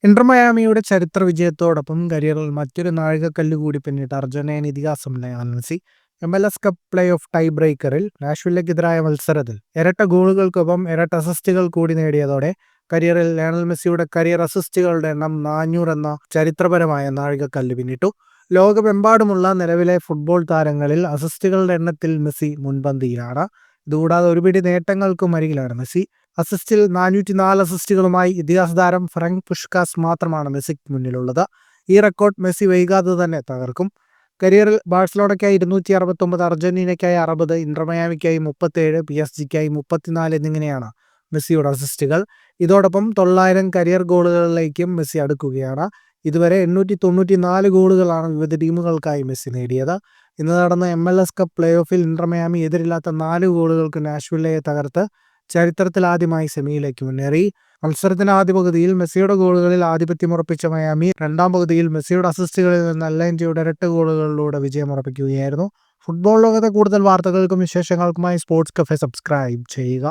Inter മയാമിയുടെ ചരിത്ര വിജയത്തോടൊപ്പം കരിയറിൽ മറ്റൊരു നാഴികക്കല്ല് കൂടി പിന്നിട്ട അർജന്റീൻ ഇതിഹാസം Lionel Messi MLS cup playoff tie ബ്രേക്കറിൽ നാഷ്വില്ലയ്ക്കെതിരായ മത്സരത്തിൽ ഇരട്ട ഗോളുകൾക്കൊപ്പം ഇരട്ട അസിസ്റ്റുകൾ കൂടി നേടിയതോടെ കരിയറിൽ ലയണൽ മെസ്സിയുടെ കരിയർ അസിസ്റ്റുകളുടെ എണ്ണം 400 എന്ന ചരിത്രപരമായ നാഴികക്കല്ല് പിന്നിട്ടു. ലോകമെമ്പാടുമുള്ള നിലവിലെ ഫുട്ബോൾ താരങ്ങളിൽ അസിസ്റ്റുകളുടെ എണ്ണത്തിൽ മെസ്സി മുൻപന്തിയിലാണ്. ഇതുകൂടാതെ ഒരുപിടി നേട്ടങ്ങൾക്കും അരികിലാണ് മെസ്സി. അസിസ്റ്റിൽ 404 അസിസ്റ്റുകളുമായി ഇതിഹാസ താരം ഫ്രാങ്ക് പുഷ്കാസ് മാത്രമാണ് മെസ്സിക്ക് മുന്നിലുള്ളത്. ഈ റെക്കോർഡ് മെസ്സി വൈകാതെ തന്നെ തകർക്കും. കരിയറിൽ ബാഴ്സലോണയ്ക്കായി 269, അർജന്റീനയ്ക്കായി 60, ഇന്റർ മയാമിക്കായി 37, PSG-ക്കായി 34 എന്നിങ്ങനെയാണ് മെസ്സിയുടെ അസിസ്റ്റുകൾ. ഇതോടൊപ്പം 900 കരിയർ ഗോളുകളിലേക്കും മെസ്സി അടുക്കുകയാണ്. ഇതുവരെ 894 ഗോളുകളാണ് വിവിധ ടീമുകൾക്കായി മെസ്സി നേടിയത്. ഇന്ന് നടന്ന MLS കപ്പ് പ്ലേ ഓഫിൽ ഇന്റർ മയാമി എതിരില്ലാത്ത 4 ഗോളുകൾക്ക് നാഷ്വില്ലയെ തകർത്ത് ചരിത്രത്തിലാദ്യമായി സെമിയിലേക്ക് മുന്നേറി. മത്സരത്തിന്റെ ആദ്യ പകുതിയിൽ മെസ്സിയുടെ ഗോളുകളിൽ ആധിപത്യമുറപ്പിച്ച മയാമി രണ്ടാം പകുതിയിൽ മെസ്സിയുടെ അസിസ്റ്റുകളിൽ നിന്ന് അലൻറ്റയുടെ ഇരട്ട ഗോളുകളിലൂടെ വിജയമുറപ്പിക്കുകയായിരുന്നു. ഫുട്ബോൾ ലോകത്തെ കൂടുതൽ വാർത്തകൾക്കും വിശേഷങ്ങൾക്കുമായി സ്പോർട്സ് കഫേ സബ്സ്ക്രൈബ് ചെയ്യുക.